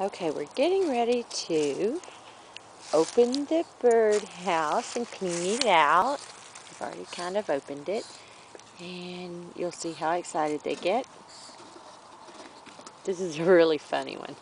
Okay, we're getting ready to open the birdhouse and clean it out. I've already kind of opened it, and you'll see how excited they get. This is a really funny one.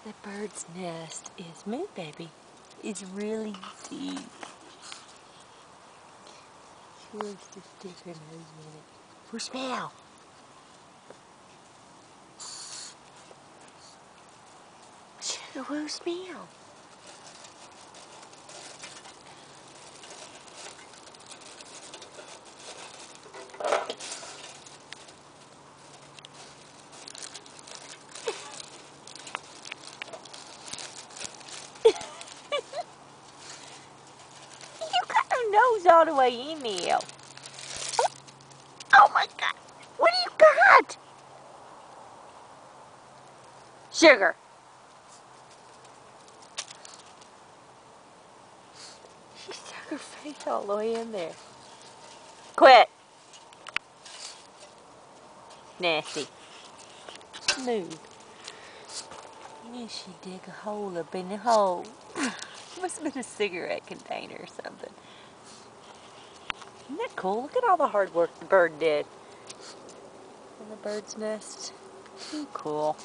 The bird's nest is Moon Baby. It's really deep. She wants to stick her nose in it. For smell. Sugar, woo, smell. You got your nose all the way in there. Oh my God. What do you got? Sugar. She stuck her face all the way in there. Quit. Nasty. Move. Yeah, she dig a hole up in the hole. Must have been a cigarette container or something. Isn't that cool? Look at all the hard work the bird did. In the bird's nest. Too cool.